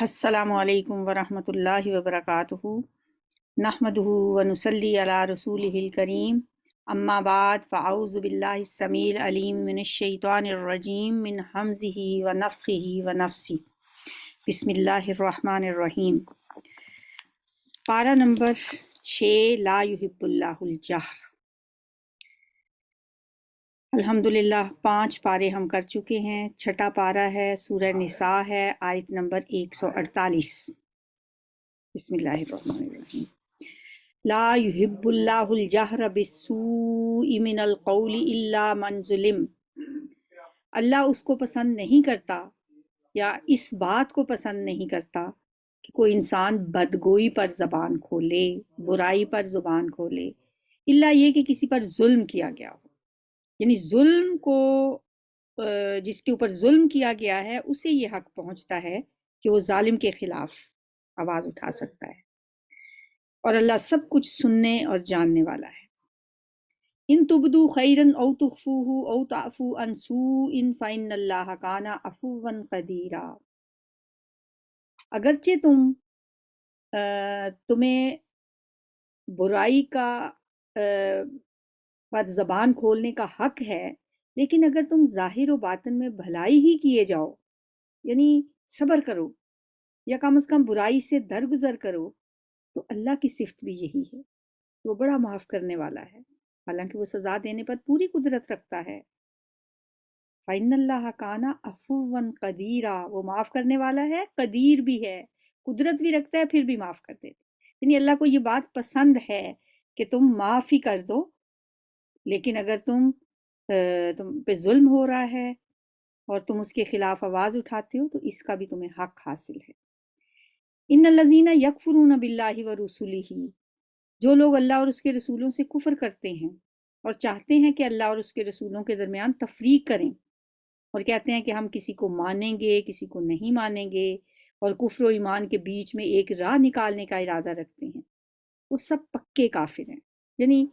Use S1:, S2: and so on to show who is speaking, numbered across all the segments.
S1: السلام علیکم ورحمۃ اللہ وبرکاتہ نحمدہ ونصلی علی رسولہ الکریم اما بعد فاعوذ باللہ السمیع العلیم من الشیطان الرجیم من حمزہ ونفخہ ونفثہ بسم اللہ الرحمن الرحیم۔ پارہ نمبر 6 لا یحب اللہ الجہر۔ الحمدللہ 5 پارے ہم کر چکے ہیں۔ چھٹا پارہ ہے، سورہ نساء ہے، آیت نمبر 148۔ بسم اللہ الرحمن الرحیم۔ لا یحب اللہ الجہر بالسوء من القول الا من ظلم۔ اللہ اس کو پسند نہیں کرتا یا اس بات کو پسند نہیں کرتا کہ کوئی انسان بدگوئی پر زبان کھولے، برائی پر زبان کھولے، الا یہ کہ کسی پر ظلم کیا گیا ہو۔ یعنی ظلم کو جس کے اوپر ظلم کیا گیا ہے اسے یہ حق پہنچتا ہے کہ وہ ظالم کے خلاف آواز اٹھا سکتا ہے، اور اللہ سب کچھ سننے اور جاننے والا ہے۔ ان تبدو خیرن او تخفوہ او تعفو عن سوء فإن اللہ کان عفوا قدیرا۔ اگرچہ تمہیں برائی کا پر زبان کھولنے کا حق ہے، لیکن اگر تم ظاہر و باطن میں بھلائی ہی کیے جاؤ، یعنی صبر کرو یا کم از کم برائی سے درگزر کرو، تو اللہ کی صفت بھی یہی ہے، وہ بڑا معاف کرنے والا ہے، حالانکہ وہ سزا دینے پر پوری قدرت رکھتا ہے۔ فَإِنَّ اللَّهَ كَانَ عَفُوًّا قَدِيرًا، وہ معاف کرنے والا ہے، قدیر بھی ہے، قدرت بھی رکھتا ہے، پھر بھی معاف کر دیتا ہے۔ یعنی اللہ کو یہ بات پسند ہے کہ تم معاف ہی کر دو، لیکن اگر تم پہ ظلم ہو رہا ہے اور تم اس کے خلاف آواز اٹھاتے ہو تو اس کا بھی تمہیں حق حاصل ہے۔ ان الذین یکفرون باللہ ورسلہ، جو لوگ اللہ اور اس کے رسولوں سے کفر کرتے ہیں اور چاہتے ہیں کہ اللہ اور اس کے رسولوں کے درمیان تفریق کریں، اور کہتے ہیں کہ ہم کسی کو مانیں گے کسی کو نہیں مانیں گے، اور کفر و ایمان کے بیچ میں ایک راہ نکالنے کا ارادہ رکھتے ہیں، وہ سب پکے کافر ہیں۔ یعنی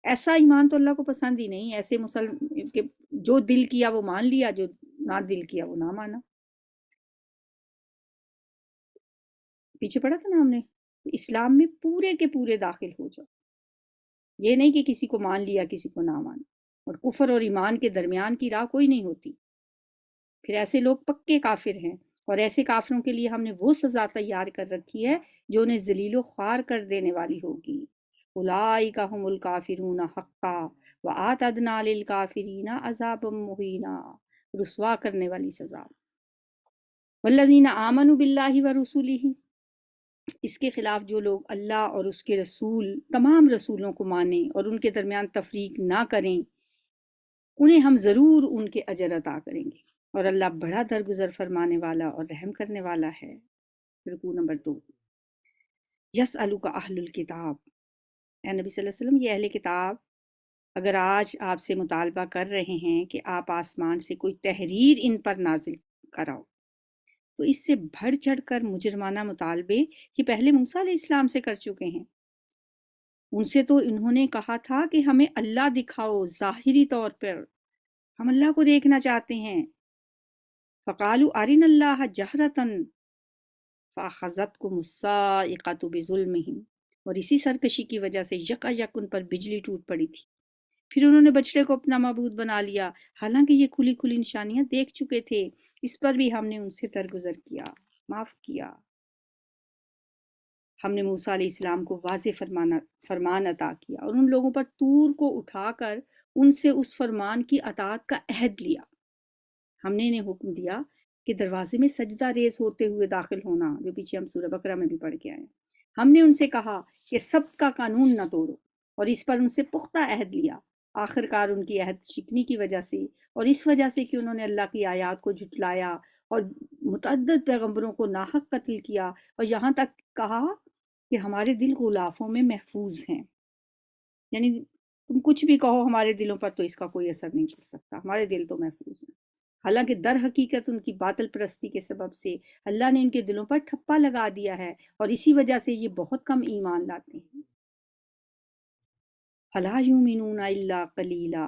S1: ایسا ایمان تو اللہ کو پسند ہی نہیں، ایسے مسلم کہ جو دل کیا وہ مان لیا، جو نہ دل کیا وہ نہ مانا۔ پیچھے پڑھا تھا نا ہم نے، اسلام میں پورے کے پورے داخل ہو جاؤ، یہ نہیں کہ کسی کو مان لیا کسی کو نہ مانا، اور کفر اور ایمان کے درمیان کی راہ کوئی نہیں ہوتی، پھر ایسے لوگ پکے کافر ہیں، اور ایسے کافروں کے لیے ہم نے وہ سزا تیار کر رکھی ہے جو انہیں ذلیل و خوار کر دینے والی ہوگی۔ اولئک هم الکافرون حقا واعتدنا للکافرین عذابا مہینا، رسوا کرنے والی سزا۔ والذین آمنوا باللہ ورسلہ، اس کے خلاف جو لوگ اللہ اور اس کے رسول تمام رسولوں کو مانیں اور ان کے درمیان تفریق نہ کریں، انہیں ہم ضرور ان کے اجر عطا کریں گے، اور اللہ بڑا درگزر فرمانے والا اور رحم کرنے والا ہے۔ رکوع نمبر 2۔ یسألک اہل الکتاب، اے نبی صلی اللہ علیہ وسلم، یہ اہل کتاب اگر آج آپ سے مطالبہ کر رہے ہیں کہ آپ آسمان سے کوئی تحریر ان پر نازل کراؤ، تو اس سے بڑھ چڑھ کر مجرمانہ مطالبے یہ پہلے موسیٰ علیہ السلام سے کر چکے ہیں۔ ان سے تو انہوں نے کہا تھا کہ ہمیں اللہ دکھاؤ ظاہری طور پر، ہم اللہ کو دیکھنا چاہتے ہیں۔ فَقَالُوا أَرِنَا اللَّهَ جَهْرَةً فَأَخَذَتْكُمُ الصَّاعِقَةُ بِظُلْمِهِمْ، اور اسی سرکشی کی وجہ سے یکا یک ان پر بجلی ٹوٹ پڑی تھی، پھر انہوں نے بچڑے کو اپنا معبود بنا لیا، حالانکہ یہ کھلی کھلی نشانیاں دیکھ چکے تھے، اس پر بھی ہم نے ان سے درگزر کیا، معاف کیا۔ ہم نے موسیٰ علیہ السلام کو واضح فرمان عطا کیا، اور ان لوگوں پر طور کو اٹھا کر ان سے اس فرمان کی اطاعت کا عہد لیا۔ ہم نے انہیں حکم دیا کہ دروازے میں سجدہ ریز ہوتے ہوئے داخل ہونا، جو پیچھے ہم سورہ بقرہ میں بھی پڑھ کے آئے ہیں۔ ہم نے ان سے کہا کہ سب کا قانون نہ توڑو، اور اس پر ان سے پختہ عہد لیا۔ آخر کار ان کی عہد شکنی کی وجہ سے، اور اس وجہ سے کہ انہوں نے اللہ کی آیات کو جھٹلایا اور متعدد پیغمبروں کو ناحق قتل کیا، اور یہاں تک کہا کہ ہمارے دل غلافوں میں محفوظ ہیں، یعنی تم کچھ بھی کہو ہمارے دلوں پر تو اس کا کوئی اثر نہیں پڑ سکتا، ہمارے دل تو محفوظ ہیں۔ حالانکہ در حقیقت ان کی باطل پرستی کے سبب سے اللہ نے ان کے دلوں پر ٹھپا لگا دیا ہے، اور اسی وجہ سے یہ بہت کم ایمان لاتے ہیں۔ فَلَا يُؤْمِنُونَ إِلَّا قَلِيلًا،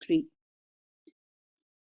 S1: 3।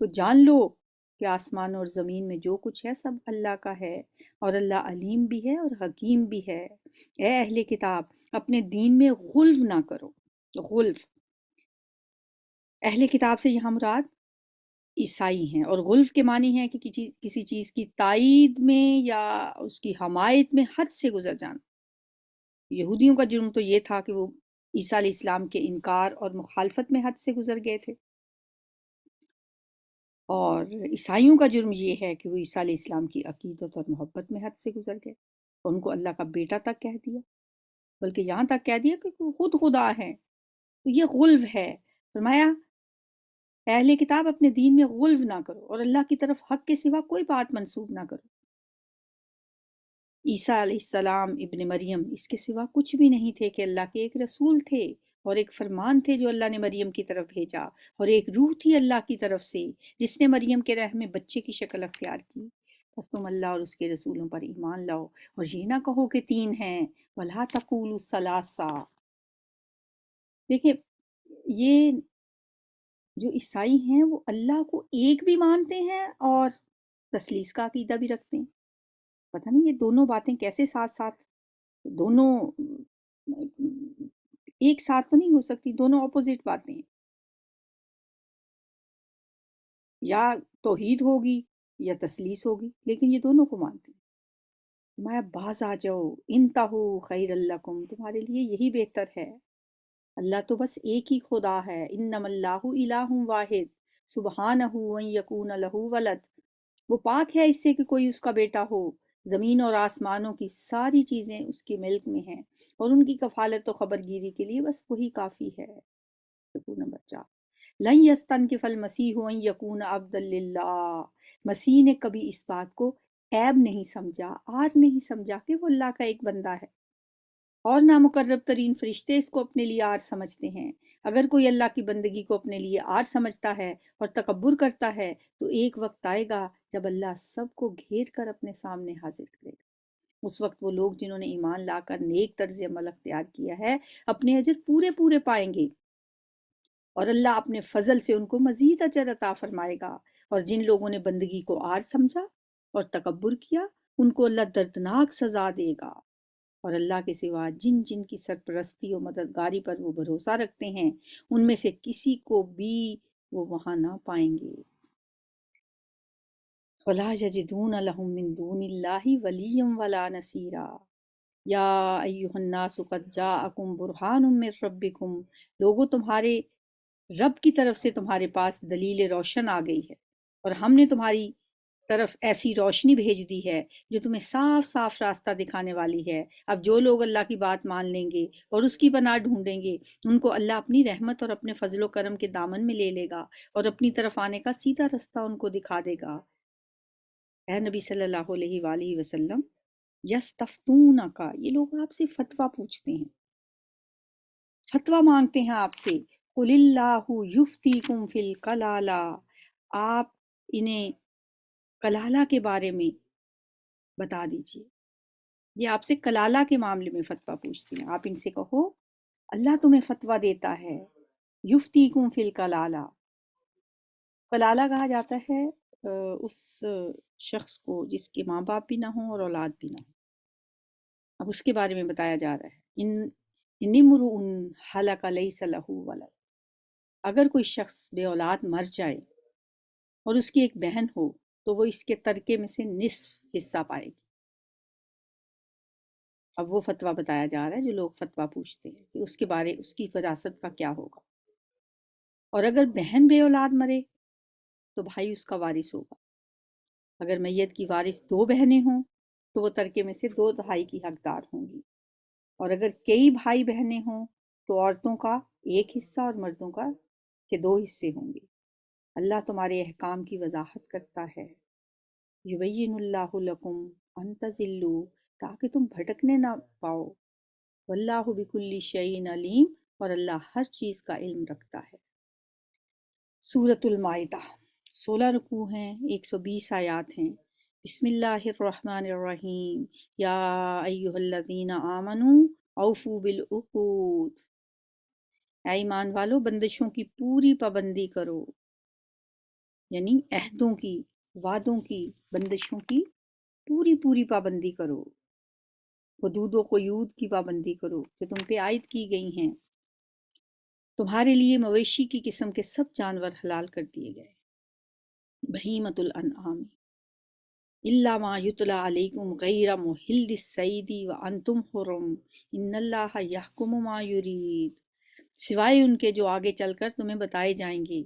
S1: تو جان لو کہ آسمان اور زمین میں جو کچھ ہے سب اللہ کا ہے، اور اللہ علیم بھی ہے اور حکیم بھی ہے۔ اے اہل کتاب، اپنے دین میں غلو نہ کرو۔ غلو، اہل کتاب سے یہاں مراد عیسائی ہیں، اور غلو کے معنی ہے کہ کسی چیز کی تائید میں یا اس کی حمایت میں حد سے گزر جانا۔ یہودیوں کا جرم تو یہ تھا کہ وہ عیسیٰ علیہ السلام کے انکار اور مخالفت میں حد سے گزر گئے تھے، اور عیسائیوں کا جرم یہ ہے کہ وہ عیسیٰ علیہ السلام کی عقیدت اور محبت میں حد سے گزر گئے اور ان کو اللہ کا بیٹا تک کہہ دیا، بلکہ یہاں تک کہہ دیا کہ وہ خود خدا ہے۔ تو یہ غلو ہے۔ فرمایا اہل کتاب اپنے دین میں غلو نہ کرو اور اللہ کی طرف حق کے سوا کوئی بات منسوب نہ کرو۔ عیسیٰ علیہ السلام ابن مریم اس کے سوا کچھ بھی نہیں تھے کہ اللہ کے ایک رسول تھے اور ایک فرمان تھے جو اللہ نے مریم کی طرف بھیجا، اور ایک روح تھی اللہ کی طرف سے جس نے مریم کے رحم میں بچے کی شکل اختیار کی۔ بس تم اللہ اور اس کے رسولوں پر ایمان لاؤ اور یہ نہ کہو کہ تین ہیں، وَلَا تَقُولُوا ثَلَاثَةٌ۔ دیکھیں، یہ جو عیسائی ہیں وہ اللہ کو ایک بھی مانتے ہیں اور تثلیث کا عقیدہ بھی رکھتے ہیں۔ پتہ نہیں یہ دونوں باتیں کیسے ساتھ ساتھ، دونوں ایک ساتھ تو نہیں ہو سکتی، دونوں اپوزٹ باتیں ہیں۔ یا توحید ہوگی یا تثلیث ہوگی، لیکن یہ دونوں کو مانتے ہیں۔ میں باز آ جاؤ، انتہو خیر لکم، تمہارے لیے یہی بہتر ہے۔ اللہ تو بس ایک ہی خدا ہے، انما اللہ الہ واحد سبحانہ ان یکون لہ ولد، وہ پاک ہے اس سے کہ کوئی اس کا بیٹا ہو۔ زمین اور آسمانوں کی ساری چیزیں اس کے ملک میں ہیں اور ان کی کفالت و خبرگیری کے لیے بس وہی کافی ہے۔ رکوع نمبر 4۔ لن یستنکف المسیح ان یکون عبدا للہ، مسیح نے کبھی اس بات کو عیب نہیں سمجھا، عار نہیں سمجھا کہ وہ اللہ کا ایک بندہ ہے، اور نامقرب ترین فرشتے اس کو اپنے لیے عار سمجھتے ہیں۔ اگر کوئی اللہ کی بندگی کو اپنے لیے عار سمجھتا ہے اور تکبر کرتا ہے تو ایک وقت آئے گا جب اللہ سب کو گھیر کر اپنے سامنے حاضر کرے گا۔ اس وقت وہ لوگ جنہوں نے ایمان لا کر نیک طرز عمل اختیار کیا ہے اپنے اجر پورے پورے پائیں گے، اور اللہ اپنے فضل سے ان کو مزید اجر عطا فرمائے گا۔ اور جن لوگوں نے بندگی کو عار سمجھا اور تکبر کیا ان کو اللہ دردناک سزا دے گا۔ اور اللہ کے سوا جن جن کی سرپرستی و مددگاری پر وہ بھروسہ رکھتے ہیں ان میں سے کسی کو بھی وہ وہاں نہ پائیں گے۔ وَلَا يَجِدُونَ لَهُم مِّن دُونِ اللَّهِ وَلِيًّا وَلَا نَصِيرًا۔ یا ایھا الناس قد جاءکم برہان من ربکم، لوگوں تمہارے رب کی طرف سے تمہارے پاس دلیل روشن آ گئی ہے، اور ہم نے تمہاری طرف ایسی روشنی بھیج دی ہے جو تمہیں صاف صاف راستہ دکھانے والی ہے۔ اب جو لوگ اللہ کی بات مان لیں گے اور اس کی پناہ ڈھونڈیں گے ان کو اللہ اپنی رحمت اور اپنے فضل و کرم کے دامن میں لے لے گا اور اپنی طرف آنے کا سیدھا رستہ ان کو دکھا دے گا۔ اے نبی صلی اللہ علیہ وآلہ وسلم، یستفتونک، یہ لوگ آپ سے فتویٰ پوچھتے ہیں، فتویٰ مانگتے ہیں آپ سے۔ قل اللہ یفتیکم فی الکلالہ، آپ انہیں کلالہ کے بارے میں بتا دیجئے۔ یہ آپ سے کلالہ کے معاملے میں فتویٰ پوچھتے ہیں، آپ ان سے کہو اللہ تمہیں فتویٰ دیتا ہے۔ یفتیکم فی الکلالہ، کلالہ کہا جاتا ہے اس شخص کو جس کے ماں باپ بھی نہ ہوں اور اولاد بھی نہ ہو۔ اب اس کے بارے میں بتایا جا رہا ہے، ان امرؤ ہلک لیس لہ ولد، اگر کوئی شخص بے اولاد مر جائے اور اس کی ایک بہن ہو تو وہ اس کے ترکے میں سے نصف حصہ پائے گی۔ اب وہ فتویٰ بتایا جا رہا ہے جو لوگ فتویٰ پوچھتے ہیں کہ اس کے بارے اس کی وراثت کا کیا ہوگا، اور اگر بہن بے اولاد مرے تو بھائی اس کا وارث ہوگا۔ اگر میت کی وارث دو بہنیں ہوں تو وہ ترکے میں سے دو تہائی کی حقدار ہوں گی، اور اگر کئی بھائی بہنیں ہوں تو عورتوں کا ایک حصہ اور مردوں کا کے دو حصے ہوں گے۔ اللہ تمہارے احکام کی وضاحت کرتا ہے۔ یبین اللہ لکم ان تضلوا، تاکہ تم بھٹکنے نہ پاؤ۔ واللہ بکل شیء علیم، اور اللہ ہر چیز کا علم رکھتا ہے۔ سورۃ المائدہ، 16 رکوع ہیں، 120 آیات ہیں۔ بسم اللہ الرحمن الرحیم۔ یا ایھا الذین آمنوا اوفوا بالعقود، اے ایمان والو بندشوں کی پوری پابندی کرو۔ یعنی عہدوں کی، وعدوں کی، بندشوں کی پوری پوری پابندی کرو، حدود و قیود کی پابندی کرو جو تم پہ عائد کی گئی ہیں۔ تمہارے لیے مویشی کی قسم کے سب جانور حلال کر دیے گئے، بہیمۃ الانعام الا ما یتلی علیکم غیر محل الصید وانتم حرم ان اللہ یحکم ما یرید، سوائے ان کے جو آگے چل کر تمہیں بتائے جائیں گے،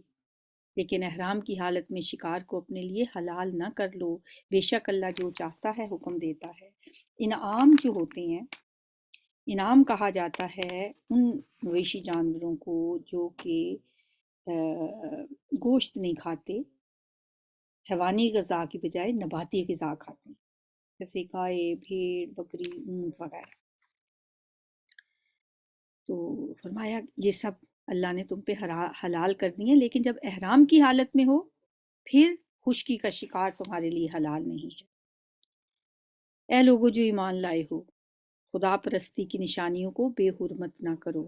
S1: لیکن احرام کی حالت میں شکار کو اپنے لیے حلال نہ کر لو، بے شک اللہ جو چاہتا ہے حکم دیتا ہے۔ انعام جو ہوتے ہیں، انعام کہا جاتا ہے ان مویشی جانوروں کو جو کہ گوشت نہیں کھاتے، حیوانی غذا کی بجائے نباتی غذا کھاتے ہیں، جیسے گائے، بھیڑ، بکری، اونٹ وغیرہ۔ تو فرمایا یہ سب اللہ نے تم پہ حلال کر دی ہیں، لیکن جب احرام کی حالت میں ہو پھر خشکی کا شکار تمہارے لیے حلال نہیں ہے۔ اے لوگو جو ایمان لائے ہو، خدا پرستی کی نشانیوں کو بے حرمت نہ کرو۔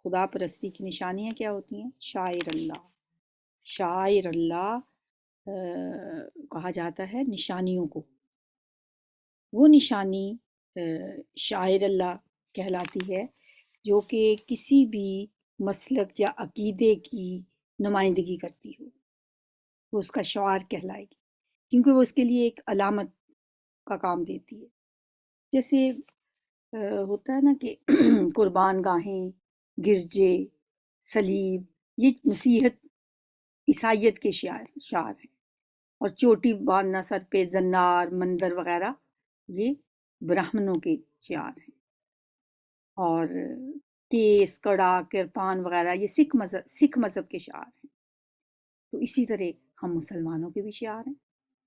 S1: خدا پرستی کی نشانیاں کیا ہوتی ہیں؟ شاعر اللہ، شاعر اللہ کہا جاتا ہے نشانیوں کو، وہ نشانی شاعر اللہ کہلاتی ہے جو کہ کسی بھی مسلک یا عقیدے کی نمائندگی کرتی ہو، وہ اس کا شعار کہلائے گی، کیونکہ وہ اس کے لیے ایک علامت کا کام دیتی ہے۔ جیسے ہوتا ہے نا کہ قربان گاہیں، گرجے، صلیب، یہ مسیحیت، عیسائیت کے شعار ہیں، اور چوٹی باندھنا سر پہ، زنار، مندر وغیرہ یہ برہمنوں کے شعار ہیں، اور کیس، کڑا، کرپان وغیرہ یہ سکھ مذہب کے شعار ہیں۔ تو اسی طرح ہم مسلمانوں کے بھی شعار ہیں،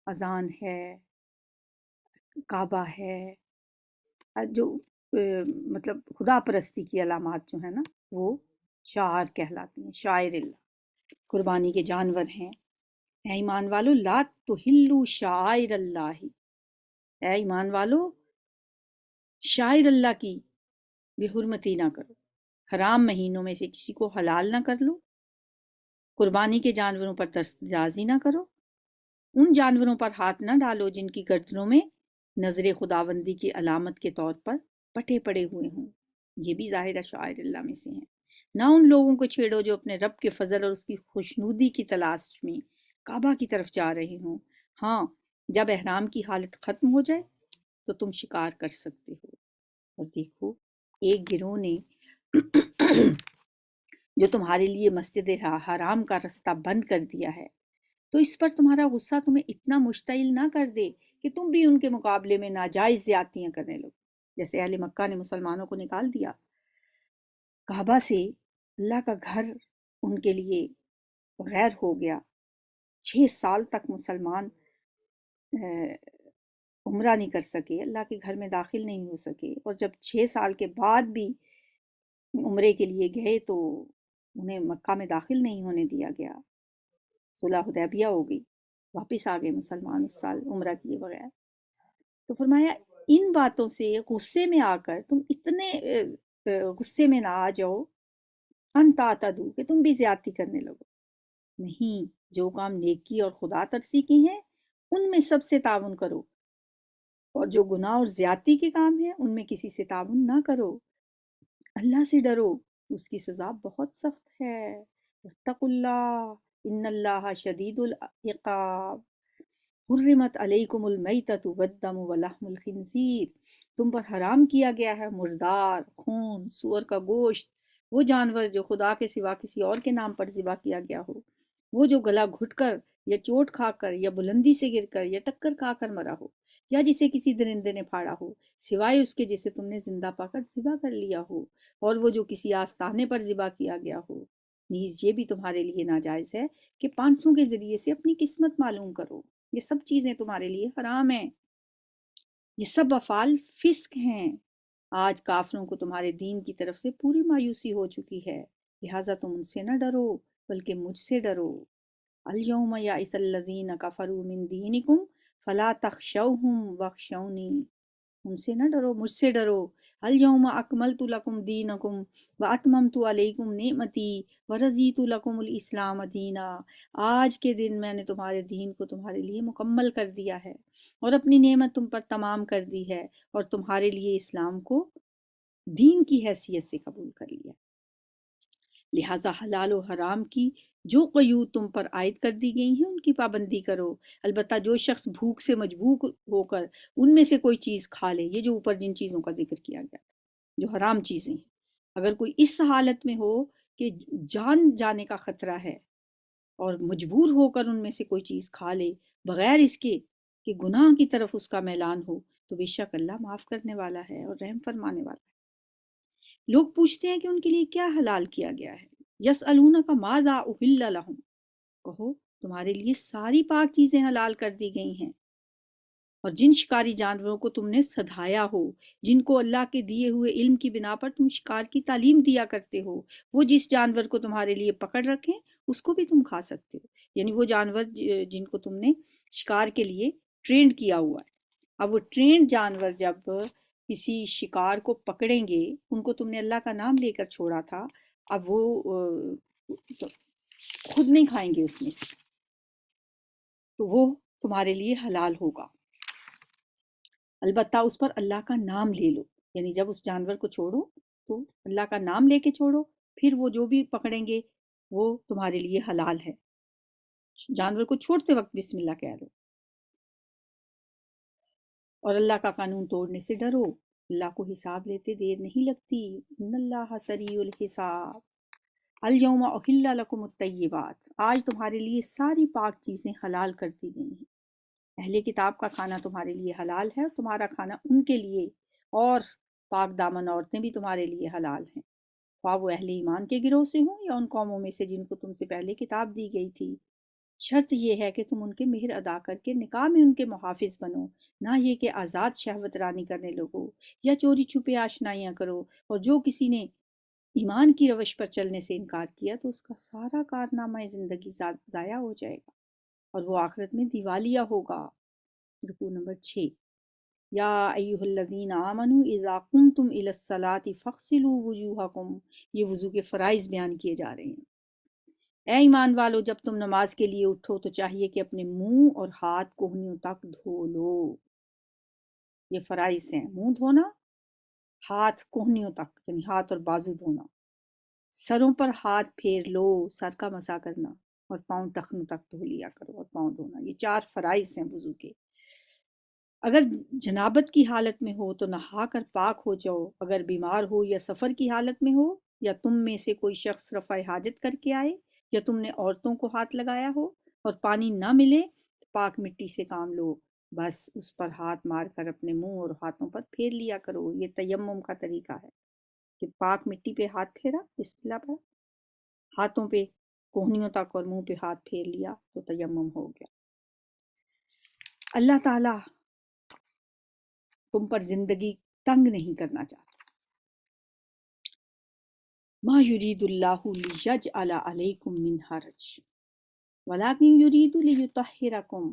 S1: اذان ہے، کعبہ ہے، جو مطلب خدا پرستی کی علامات جو ہیں نا وہ شعار کہلاتی ہیں، شاعر اللہ۔ قربانی کے جانور ہیں، اے ایمان والو لا تحلوا شعائر اللہ، اے ایمان والو شاعر اللہ کی بے حرمتی نہ کرو، حرام مہینوں میں سے کسی کو حلال نہ کر لو، قربانی کے جانوروں پر دستاندازی نہ کرو، ان جانوروں پر ہاتھ نہ ڈالو جن کی گردنوں میں نظر خداوندی کی علامت کے طور پر پٹے پڑے ہوئے ہوں، یہ بھی ظاہر شعائر اللہ میں سے ہیں۔ نہ ان لوگوں کو چھیڑو جو اپنے رب کے فضل اور اس کی خوشنودی کی تلاش میں کعبہ کی طرف جا رہے ہوں، ہاں جب احرام کی حالت ختم ہو جائے تو تم شکار کر سکتے ہو۔ اور دیکھو ایک گروہ نے جو تمہارے لیے مسجد حرام کا رستہ بند کر دیا ہے، تو اس پر تمہارا غصہ تمہیں اتنا مشتعل نہ کر دے کہ تم بھی ان کے مقابلے میں ناجائز زیادتیاں کرنے لگو۔ جیسے اہل مکہ نے مسلمانوں کو نکال دیا کعبہ سے، اللہ کا گھر ان کے لیے غیر ہو گیا، 6 سال تک مسلمان عمرہ نہیں کر سکے، اللہ کے گھر میں داخل نہیں ہو سکے، اور جب 6 سال کے بعد بھی عمرے کے لیے گئے تو انہیں مکہ میں داخل نہیں ہونے دیا گیا، صلح حدیبیہ ہو گئی، واپس آ گئے مسلمان اس سال عمرہ کیے بغیر۔ تو فرمایا ان باتوں سے غصے میں آ کر تم اتنے غصے میں نہ آ جاؤ ان تعتدوا کہ تم بھی زیادتی کرنے لگو، نہیں، جو کام نیکی اور خدا ترسی کی ہیں ان میں سب سے تعاون کرو، اور جو گناہ اور زیادتی کے کام ہیں ان میں کسی سے تعاون نہ کرو، اللہ سے ڈرو، اس کی سزا بہت سخت ہے، اتقوا اللہ ان اللہ شدید العقاب، حرمت علیکم المیتۃ والدم ولحم الخنزیر، تم پر حرام کیا گیا ہے مردار، خون، سور کا گوشت، وہ جانور جو خدا کے سوا کسی اور کے نام پر ذبح کیا گیا ہو، وہ جو گلا گھٹ کر یا چوٹ کھا کر یا بلندی سے گر کر یا ٹکر کھا کر مرا ہو، یا جسے کسی درندے نے پھاڑا ہو سوائے اس کے جسے تم نے زندہ پا کر ذبح کر لیا ہو، اور وہ جو کسی آستانے پر ذبح کیا گیا ہو، نیز یہ بھی تمہارے لیے ناجائز ہے کہ پانسوں کے ذریعے سے اپنی قسمت معلوم کرو، یہ سب چیزیں تمہارے لیے حرام ہیں، یہ سب افعال فسق ہیں۔ آج کافروں کو تمہارے دین کی طرف سے پوری مایوسی ہو چکی ہے، لہٰذا تم ان سے نہ ڈرو بلکہ مجھ سے ڈرو۔ الیوم یئس الذین کفروا من دینکم فلا تخشوہم واخشونی، ان سے نہ ڈرو، مجھ سے ڈرو۔ الیوم اکملت لکم دینکم واتممت علیکم نعمتی ورضیت لکم الاسلام دینا۔ آج کے دن میں نے تمہارے دین کو تمہارے لیے مکمل کر دیا ہے اور اپنی نعمت تم پر تمام کر دی ہے، اور تمہارے لیے اسلام کو دین کی حیثیت سے قبول کر لیا۔ لہٰذا حلال و حرام کی جو قیود تم پر عائد کر دی گئی ہیں ان کی پابندی کرو۔ البتہ جو شخص بھوک سے مجبور ہو کر ان میں سے کوئی چیز کھا لے، یہ جو اوپر جن چیزوں کا ذکر کیا گیا جو حرام چیزیں ہیں، اگر کوئی اس حالت میں ہو کہ جان جانے کا خطرہ ہے اور مجبور ہو کر ان میں سے کوئی چیز کھا لے بغیر اس کے کہ گناہ کی طرف اس کا میلان ہو، تو بے شک اللہ معاف کرنے والا ہے اور رحم فرمانے والا ہے۔ لوگ پوچھتے ہیں کہ ان کے لیے کیا حلال کیا گیا ہے۔ یسألونک ماذا احل لہم، کہو تمہارے لیے ساری پاک چیزیں حلال کر دی گئی ہیں، اور جن شکاری جانوروں کو تم نے سدھایا ہو، جن کو اللہ کے دیے ہوئے علم کی بنا پر تم شکار کی تعلیم دیا کرتے ہو، وہ جس جانور کو تمہارے لیے پکڑ رکھیں اس کو بھی تم کھا سکتے ہو، یعنی وہ جانور جن کو تم نے شکار کے لیے ٹرینڈ کیا ہوا ہے۔ اب وہ ٹرینڈ جانور جب کسی شکار کو پکڑیں گے، ان کو تم نے اللہ کا نام لے کر چھوڑا تھا، اب وہ خود نہیں کھائیں گے اس میں سے، تو وہ تمہارے لیے حلال ہوگا، البتہ اس پر اللہ کا نام لے لو، یعنی جب اس جانور کو چھوڑو تو اللہ کا نام لے کے چھوڑو، پھر وہ جو بھی پکڑیں گے وہ تمہارے لیے حلال ہے۔ جانور کو چھوڑتے وقت بسم اللہ کہہ لو، اور اللہ کا قانون توڑنے سے ڈرو، اللہ کو حساب لیتے دیر نہیں لگتی، ان اللہ سریع الحساب۔ الیوم احل لکم الطیبات، آج تمہارے لیے ساری پاک چیزیں حلال کر دی گئی ہیں۔ اہل کتاب کا کھانا تمہارے لیے حلال ہے، اور تمہارا کھانا ان کے لیے، اور پاک دامن عورتیں بھی تمہارے لیے حلال ہیں، خواہ وہ اہل ایمان کے گروہ سے ہوں یا ان قوموں میں سے جن کو تم سے پہلے کتاب دی گئی تھی۔ شرط یہ ہے کہ تم ان کے مہر ادا کر کے نکاح میں ان کے محافظ بنو، نہ یہ کہ آزاد شہوت رانی کرنے لگو یا چوری چھپے آشنائیاں کرو، اور جو کسی نے ایمان کی روش پر چلنے سے انکار کیا تو اس کا سارا کارنامہ زندگی ضائع ہو جائے گا اور وہ آخرت میں دیوالیہ ہوگا۔ رکوع نمبر 6۔ یا ایہا الذین آمنوا اذا قمتم الی الصلاۃ فاغسلوا وجوہکم، یہ وضو کے فرائض بیان کیے جا رہے ہیں۔ اے ایمان والو، جب تم نماز کے لیے اٹھو تو چاہیے کہ اپنے منہ اور ہاتھ کوہنیوں تک دھو لو، یہ فرائض ہیں، منہ دھونا، ہاتھ کوہنیوں تک یعنی ہاتھ اور بازو دھونا، سروں پر ہاتھ پھیر لو، سر کا مسح کرنا، اور پاؤں ٹخنوں تک دھو لیا کرو اور پاؤں دھونا، یہ 4 فرائض ہیں وضو کے۔ اگر جنابت کی حالت میں ہو تو نہا کر پاک ہو جاؤ، اگر بیمار ہو یا سفر کی حالت میں ہو، یا تم میں سے کوئی شخص رفع حاجت کر کے آئے، یا تم نے عورتوں کو ہاتھ لگایا ہو اور پانی نہ ملے، پاک مٹی سے کام لو، بس اس پر ہاتھ مار کر اپنے منہ اور ہاتھوں پر پھیر لیا کرو۔ یہ تیمم کا طریقہ ہے کہ پاک مٹی پہ ہاتھ پھیرا، بسم اللہ پر، ہاتھوں پہ کوہنیوں تک اور منہ پہ ہاتھ پھیر لیا تو تیمم ہو گیا۔ اللہ تعالیٰ تم پر زندگی تنگ نہیں کرنا چاہتا۔ ما یرید اللہ لیجعل علیکم من حرج ولکن یرید لیطہرکم،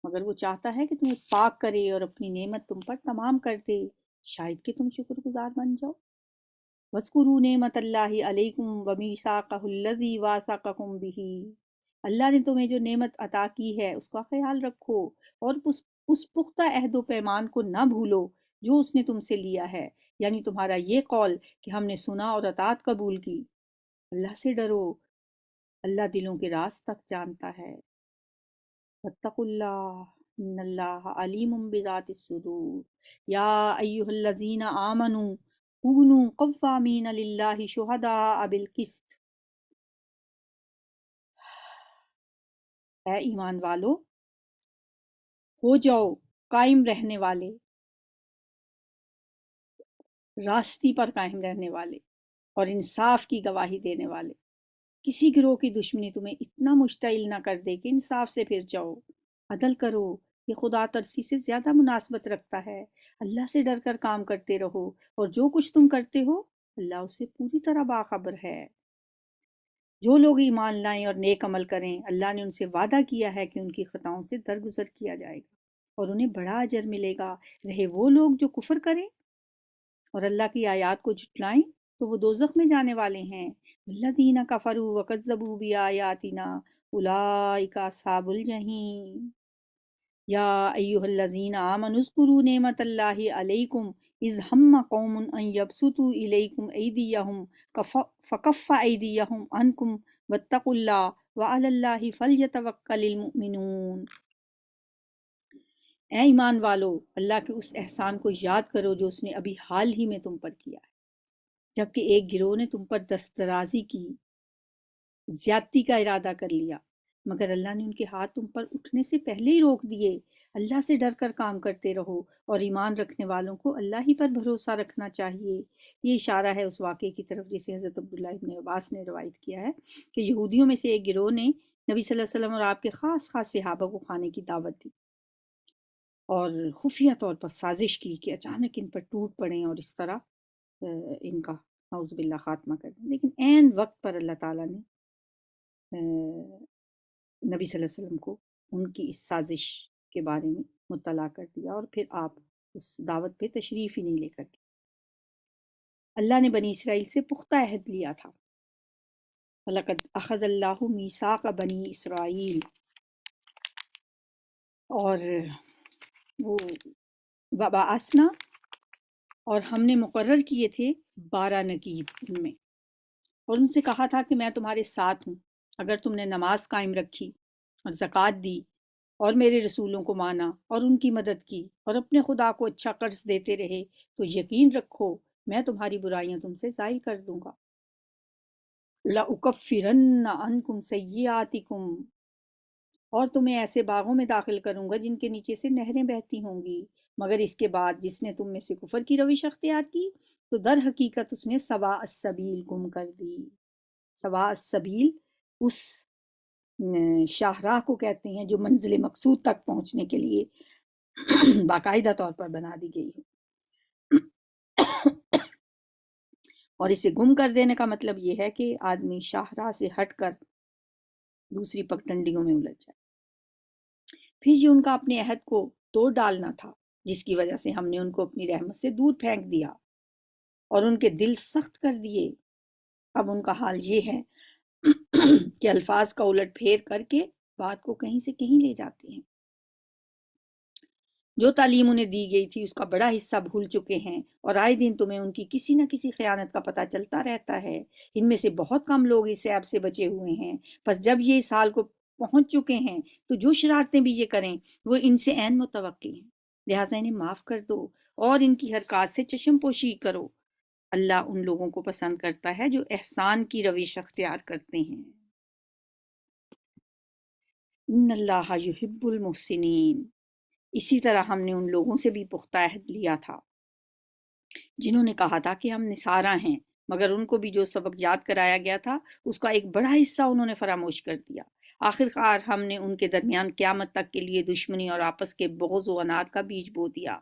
S1: مگر وہ چاہتا ہے کہ تمہیں پاک کرے اور اپنی نعمت تم پر تمام کر دے، شاید کہ تم شکر گزار بن جاؤ۔ وَاذْكُرُوا نِعْمَتَ اللَّهِ عَلَيْكُمْ وَمِيثَاقَهُ الَّذِي وَاثَقَكُم بِهِ، اللہ نے تمہیں جو نعمت عطا کی ہے اس کا خیال رکھو، اور اس پختہ عہد و پیمان کو نہ بھولو جو اس نے تم سے لیا ہے، یعنی تمہارا یہ قول کہ ہم نے سنا اور اطاعت قبول کی۔ اللہ سے ڈرو، اللہ دلوں کے راز تک جانتا ہے۔ واتقوا اللہ ان اللہ علیم بذات الصدور۔ یا ایہا الذین آمنوا کونوا قوامین للہ شہداء بالقسط، اے ایمان والو ہو جاؤ قائم رہنے والے، راستی پر قائم رہنے والے اور انصاف کی گواہی دینے والے۔ کسی گروہ کی دشمنی تمہیں اتنا مشتعل نہ کر دے کہ انصاف سے پھر جاؤ، عدل کرو، یہ خدا ترسی سے زیادہ مناسبت رکھتا ہے۔ اللہ سے ڈر کر کام کرتے رہو، اور جو کچھ تم کرتے ہو اللہ اس سے پوری طرح باخبر ہے۔ جو لوگ ایمان لائیں اور نیک عمل کریں، اللہ نے ان سے وعدہ کیا ہے کہ ان کی خطاؤں سے درگزر کیا جائے گا۔ اور انہیں بڑا اجر ملے گا۔ رہے وہ لوگ جو کفر کریں اور اللہ کی آیات کو جھٹلائیں تو وہ دوزخ میں جانے والے ہیں۔ الذین کفروا وکذبوا بآیاتنا اولئک اصحاب الجحیم۔ یا ایھا الذین آمنوا اذکروا نعمت اللہ علیکم اذ ہم قوم ان یبسطوا الیکم ایدیہم فکف ایدیہم عنکم واتقوا اللہ وعلی اللہ فلیتوکل المؤمنون۔ اے ایمان والو، اللہ کے اس احسان کو یاد کرو جو اس نے ابھی حال ہی میں تم پر کیا ہے، جبکہ ایک گروہ نے تم پر دست درازی کی، زیادتی کا ارادہ کر لیا، مگر اللہ نے ان کے ہاتھ تم پر اٹھنے سے پہلے ہی روک دیے۔ اللہ سے ڈر کر کام کرتے رہو، اور ایمان رکھنے والوں کو اللہ ہی پر بھروسہ رکھنا چاہیے۔ یہ اشارہ ہے اس واقعے کی طرف جسے حضرت عبداللہ ابن عباس نے روایت کیا ہے کہ یہودیوں میں سے ایک گروہ نے نبی صلی اللہ علیہ وسلم اور آپ کے خاص صحابہ کو کھانے کی دعوت دی اور خفیہ طور پر سازش کی کہ اچانک ان پر ٹوٹ پڑیں اور اس طرح ان کا نعوذ باللہ خاتمہ کر دیں، لیکن عین وقت پر اللہ تعالیٰ نے نبی صلی اللہ علیہ وسلم کو ان کی اس سازش کے بارے میں مطلع کر دیا، اور پھر آپ اس دعوت پہ تشریف ہی نہیں لے کر گئے۔ اللہ نے بنی اسرائیل سے پختہ عہد لیا تھا، وَلَقَدْ أَخَذَ اللَّهُ مِيثَاقَ بَنِي إِسْرَائِيل، اور وہ وَبَعَثْنَا، اور ہم نے مقرر کیے تھے 12 نقیب ان میں، اور ان سے کہا تھا کہ میں تمہارے ساتھ ہوں اگر تم نے نماز قائم رکھی اور زکوٰۃ دی اور میرے رسولوں کو مانا اور ان کی مدد کی اور اپنے خدا کو اچھا قرض دیتے رہے تو یقین رکھو میں تمہاری برائیاں تم سے زائل کر دوں گا۔ لَأُكَفِّرَنَّ عَنْكُمْ سَيِّئَاتِكُمْ، اور تمہیں ایسے باغوں میں داخل کروں گا جن کے نیچے سے نہریں بہتی ہوں گی، مگر اس کے بعد جس نے تم میں سے کفر کی روش اختیار کی تو در حقیقت اس نے سواء السبیل گم کر دی۔ سواء السبیل اس شاہراہ کو کہتے ہیں جو منزل مقصود تک پہنچنے کے لیے باقاعدہ طور پر بنا دی گئی ہے، اور اسے گم کر دینے کا مطلب یہ ہے کہ آدمی شاہراہ سے ہٹ کر دوسری پگڈنڈیوں میں الجھ جائے۔ پھر یہ ان کا اپنے عہد کو توڑ ڈالنا تھا جس کی وجہ سے ہم نے ان کو اپنی رحمت سے دور پھینک دیا اور ان کے دل سخت کر دیے۔ اب ان کا حال یہ ہے کہ الفاظ کا الٹ پھیر کر کے بات کو کہیں سے کہیں لے جاتے ہیں۔ جو تعلیم انہیں دی گئی تھی اس کا بڑا حصہ بھول چکے ہیں، اور آئے دن تمہیں ان کی کسی نہ کسی خیانت کا پتہ چلتا رہتا ہے۔ ان میں سے بہت کم لوگ اس عیب سے بچے ہوئے ہیں، پس جب یہ اس حال کو پہنچ چکے ہیں تو جو شرارتیں بھی یہ کریں وہ ان سے عین متوقع ہیں، لہٰذا انہیں معاف کر دو اور ان کی حرکات سے چشم پوشی کرو۔ اللہ ان لوگوں کو پسند کرتا ہے جو احسان کی روش اختیار کرتے ہیں۔ ان اللہ یحب المحسنین۔ اسی طرح ہم نے ان لوگوں سے بھی پختہ عہد لیا تھا جنہوں نے کہا تھا کہ ہم نصارہ ہیں، مگر ان کو بھی جو سبق یاد کرایا گیا تھا اس کا ایک بڑا حصہ انہوں نے فراموش کر دیا۔ آخر کار ہم نے ان کے درمیان قیامت تک کے لیے دشمنی اور آپس کے بغض و عناد کا بیج بو دیا،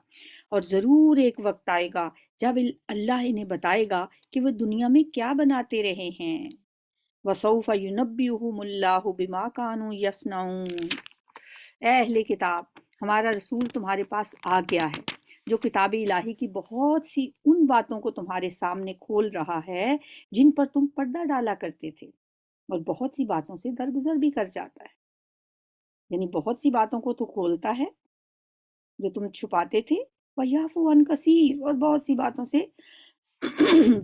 S1: اور ضرور ایک وقت آئے گا جب اللہ انہیں بتائے گا کہ وہ دنیا میں کیا بناتے رہے ہیں۔ وَسَوْفَ يُنَبِّئُهُمُ اللَّهُ بِمَا كَانُوا يَصْنَعُونَ۔ اے اہل کتاب، ہمارا رسول تمہارے پاس آ گیا ہے جو کتاب الہی کی بہت سی ان باتوں کو تمہارے سامنے کھول رہا ہے جن پر تم پردہ ڈالا کرتے تھے، اور بہت سی باتوں سے درگزر بھی کر جاتا ہے۔ یعنی بہت سی باتوں کو تو کھولتا ہے جو تم چھپاتے تھے، وَيَعْفُو عَنْ كَثِيرٍ، اور بہت سی باتوں سے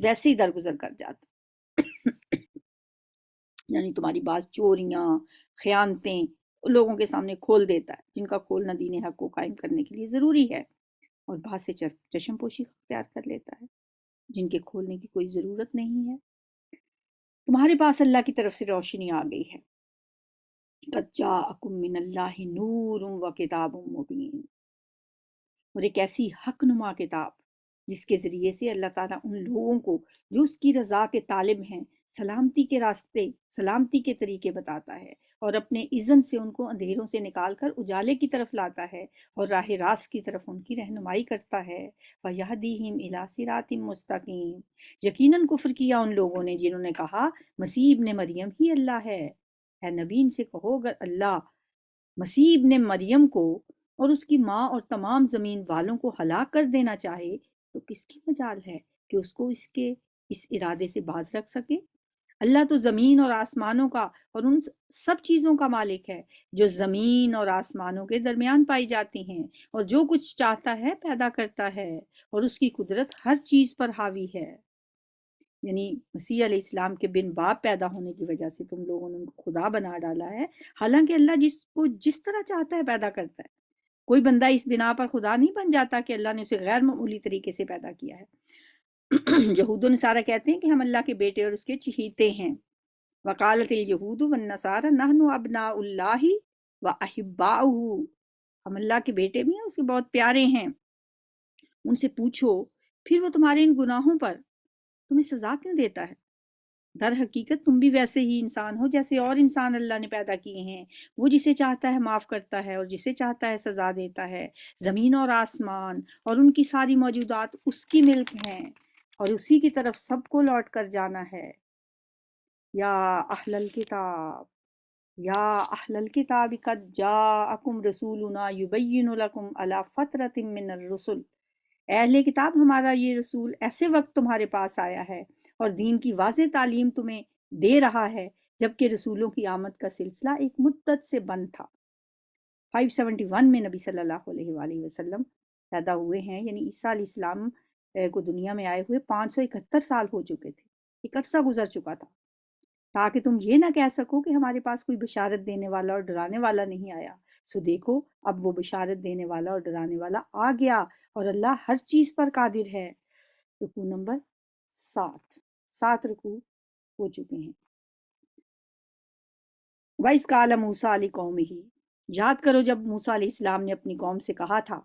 S1: ویسے ہی درگزر کر جاتا ہے۔ یعنی تمہاری بعض چوریاں، خیانتیں لوگوں کے سامنے کھول دیتا ہے جن کا کھولنا دین حق کو قائم کرنے کے لیے ضروری ہے، اور بعض سے چشم پوشی اختیار کر لیتا ہے جن کے کھولنے کی کوئی ضرورت نہیں ہے۔ تمہارے پاس اللہ کی طرف سے روشنی آ گئی ہے، قَدْ جَاءَكُم مِّنَ اللَّهِ نُورٌ وَكِتَابٌ مُّبِينٌ، اور ایک ایسی حق نما کتاب جس کے ذریعے سے اللہ تعالیٰ ان لوگوں کو جو اس کی رضا کے طالب ہیں سلامتی کے راستے، سلامتی کے طریقے بتاتا ہے، اور اپنے اذن سے ان کو اندھیروں سے نکال کر اجالے کی طرف لاتا ہے اور راہ راست کی طرف ان کی رہنمائی کرتا ہے۔ وَيَهْدِيهِمْ إِلَىٰ صِرَاطٍ مُّسْتَقِيمٍ۔ یقیناً کفر کیا ان لوگوں نے جنہوں نے کہا مسیح ابن مریم ہی اللہ ہے۔ اے نبی ان سے کہو اگر اللہ مسیح ابن مریم کو اور اس کی ماں اور تمام زمین والوں کو ہلاک کر دینا چاہے تو کس کی مجال ہے کہ اس کو اس ارادے سے باز رکھ سکے؟ اللہ تو زمین اور آسمانوں کا اور ان سب چیزوں کا مالک ہے جو زمین اور آسمانوں کے درمیان پائی جاتی ہیں، اور جو کچھ چاہتا ہے پیدا کرتا ہے، اور اس کی قدرت ہر چیز پر حاوی ہے۔ یعنی مسیح علیہ السلام کے بن باپ پیدا ہونے کی وجہ سے تم لوگوں نے ان کو خدا بنا ڈالا ہے، حالانکہ اللہ جس کو جس طرح چاہتا ہے پیدا کرتا ہے۔ کوئی بندہ اس بنا پر خدا نہیں بن جاتا کہ اللہ نے اسے غیر معمولی طریقے سے پیدا کیا ہے۔ یہود و نصارہ کہتے ہیں کہ ہم اللہ کے بیٹے اور اس کے چہیتے ہیں۔ وقالت الیہود والنصارى نحن ابناء اللہ واحباؤہ، ہم اللہ کے بیٹے بھی ہیں، اس کے بہت پیارے ہیں۔ ان سے پوچھو پھر وہ تمہارے ان گناہوں پر تمہیں سزا کیوں دیتا ہے؟ در حقیقت تم بھی ویسے ہی انسان ہو جیسے اور انسان اللہ نے پیدا کیے ہیں۔ وہ جسے چاہتا ہے معاف کرتا ہے اور جسے چاہتا ہے سزا دیتا ہے۔ زمین اور آسمان اور ان کی ساری موجودات اس کی ملک ہیں، اور اسی کی طرف سب کو لوٹ کر جانا ہے۔ یا اہل الکتاب یا اہل الکتاب قد جاءکم رسولنا یبین لکم علی فترۃ من الرسل، اے اہل کتاب ہمارا یہ رسول ایسے وقت تمہارے پاس آیا ہے اور دین کی واضح تعلیم تمہیں دے رہا ہے جبکہ رسولوں کی آمد کا سلسلہ ایک مدت سے بند تھا۔ 571 میں نبی صلی اللہ علیہ وآلہ وسلم پیدا ہوئے ہیں، یعنی عیسیٰ علیہ السلام کو دنیا میں آئے ہوئے 571 سال ہو چکے تھے، ایک عرصہ گزر چکا تھا، تاکہ تم یہ نہ کہہ سکو کہ ہمارے پاس کوئی بشارت دینے والا اور ڈرانے والا نہیں آیا۔ سو دیکھو اب وہ بشارت دینے والا اور ڈرانے والا آ گیا، اور اللہ ہر چیز پر قادر ہے۔ رکوع نمبر 7 رکوع ہو چکے ہیں۔ وَإِذْ قَالَ مُوسَىٰ لِقَوْمِهِ، یاد کرو جب موسیٰ علیہ السلام نے اپنی قوم سے کہا تھا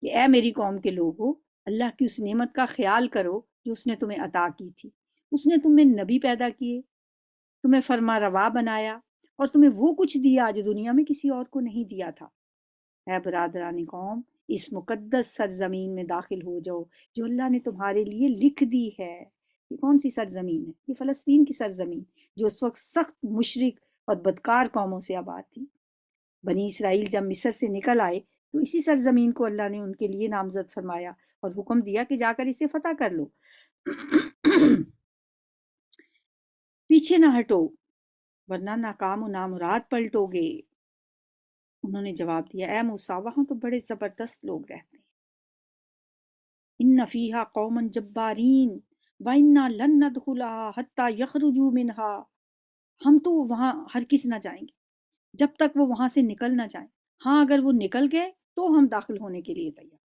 S1: کہ اے میری قوم کے لوگو، اللہ کی اس نعمت کا خیال کرو جو اس نے تمہیں عطا کی تھی۔ اس نے تمہیں نبی پیدا کیے، تمہیں فرما روا بنایا، اور تمہیں وہ کچھ دیا جو دنیا میں کسی اور کو نہیں دیا تھا۔ اے برادران قوم، اس مقدس سرزمین میں داخل ہو جاؤ جو اللہ نے تمہارے لیے لکھ دی ہے۔ یہ کون سی سرزمین ہے؟ یہ فلسطین کی سرزمین جو اس وقت سخت مشرک اور بدکار قوموں سے آباد تھی۔ بنی اسرائیل جب مصر سے نکل آئے تو اسی سرزمین کو اللہ نے ان کے لیے نامزد فرمایا اور حکم دیا کہ جا کر اسے فتح کر لو۔ پیچھے نہ ہٹو ورنہ ناکام و نامراد پلٹو گے۔ انہوں نے جواب دیا اے موسیٰ، وہاں تو بڑے زبردست لوگ رہتے ہیں۔ ان فیہا قوما جبارین وَإِنَّا لَن نَدْخُلَهَا حَتَّى يَخْرُجُوا مِنْهَا، ہم تو وہاں ہرگز نہ جائیں گے جب تک وہ وہاں سے نکل نہ جائیں، ہاں اگر وہ نکل گئے تو ہم داخل ہونے کے لیے تیار۔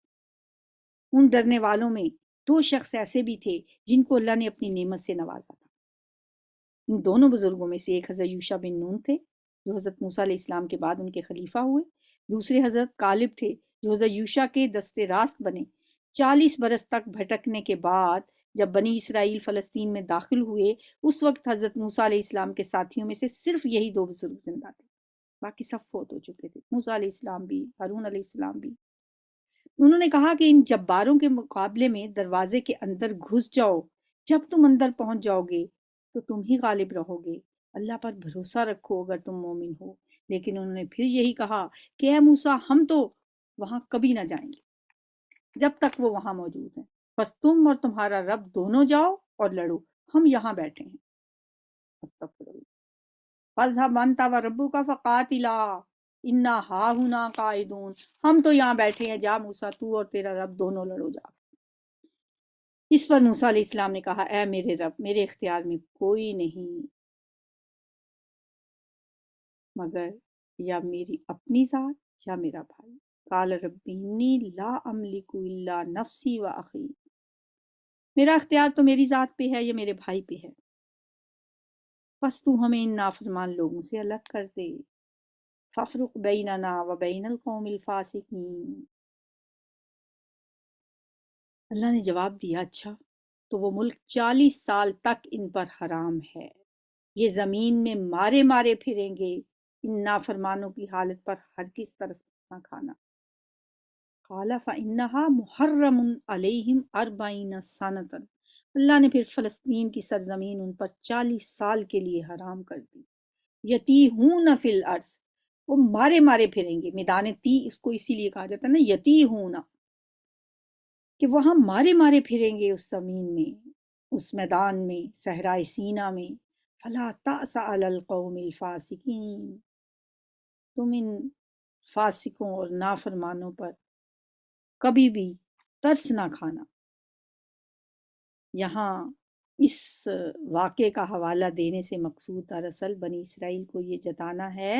S1: ان ڈرنے والوں میں 2 شخص ایسے بھی تھے جن کو اللہ نے اپنی نعمت سے نوازا تھا۔ ان دونوں بزرگوں میں سے ایک حضرت یوشع بن نون تھے جو حضرت موسیٰ علیہ السلام کے بعد ان کے خلیفہ ہوئے، دوسرے حضرت کالب تھے جو حضرت یوشع کے دستے راست بنے۔ 40 برس تک بھٹکنے کے بعد جب بنی اسرائیل فلسطین میں داخل ہوئے، اس وقت حضرت موسیٰ علیہ السلام کے ساتھیوں میں سے صرف یہی 2 بزرگ زندہ تھے، باقی سب فوت ہو چکے تھے، موسیٰ علیہ السلام بھی، ہارون علیہ السلام بھی۔ انہوں نے کہا کہ ان جباروں کے مقابلے میں دروازے کے اندر گھس جاؤ، جب تم اندر پہنچ جاؤ گے تو تم ہی غالب رہو گے، اللہ پر بھروسہ رکھو اگر تم مومن ہو۔ لیکن انہوں نے پھر یہی کہا کہ اے موسیٰ، ہم تو وہاں کبھی نہ جائیں گے جب تک وہ وہاں موجود ہیں، بس تم اور تمہارا رب دونوں جاؤ اور لڑو، ہم یہاں بیٹھے ہیں۔ استغفر اللہ۔ فَاذْهَبْ أَنْتَ وَرَبُّكَ فَقَاتِلَا إِنَّا هَاهُنَا قَاعِدُونَ، ہم تو یہاں بیٹھے ہیں، جا موسیٰ تو اور تیرا رب دونوں لڑو جا۔ اس پر موسیٰ علیہ السلام نے کہا اے میرے رب، میرے اختیار میں کوئی نہیں مگر یا میری اپنی ذات یا میرا بھائی۔ قال رب انی لا املک الا نفسی و اخی، میرا اختیار تو میری ذات پہ ہے یا میرے بھائی پہ ہے، بس تو ہمیں ان نافرمان لوگوں سے الگ کر دے۔ فافرق بیننا و بین القوم الفاسقین، اللہ نے جواب دیا اچھا تو وہ ملک 40 سال تک ان پر حرام ہے، یہ زمین میں مارے مارے پھریں گے، ان نافرمانوں کی حالت پر ہرگز ترس نہ کھانا۔ قال فإنها محرم علیہم 40 سنۃ، اللہ نے پھر فلسطین کی سرزمین ان پر 40 سال کے لیے حرام کر دی۔ یتیہون فی الارض، وہ مارے مارے پھریں گے. میدان تی اس کو اسی لیے کہا جاتا ہے نا، یتی ہونا، کہ وہاں مارے مارے پھریں گے اس زمین میں، اس میدان میں، صحرائے سینا میں. فلا تأس علی القوم الفاسقین، تم ان فاسقوں اور نافرمانوں پر کبھی بھی ترس نہ کھانا. یہاں اس واقعے کا حوالہ دینے سے مقصود دراصل بنی اسرائیل کو یہ جتانا ہے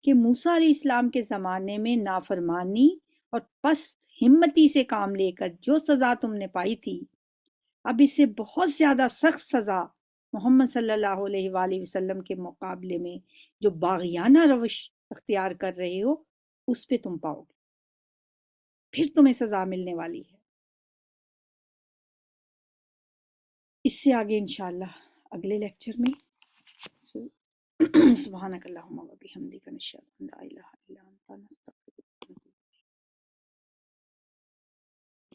S1: کہ موسیٰ علیہ السلام کے زمانے میں نافرمانی اور پست ہمتی سے کام لے کر جو سزا تم نے پائی تھی، اب اس سے بہت زیادہ سخت سزا محمد صلی اللہ علیہ وآلہ وسلم کے مقابلے میں جو باغیانہ روش اختیار کر رہے ہو اس پہ تم پاؤ گے. پھر تمہیں سزا ملنے والی ہے. اس سے آگے انشاءاللہ اگلے لیکچر میں. سبحانک اللہم و بحمدک، نشہد ان لا الہ الا انت، نستغفرک.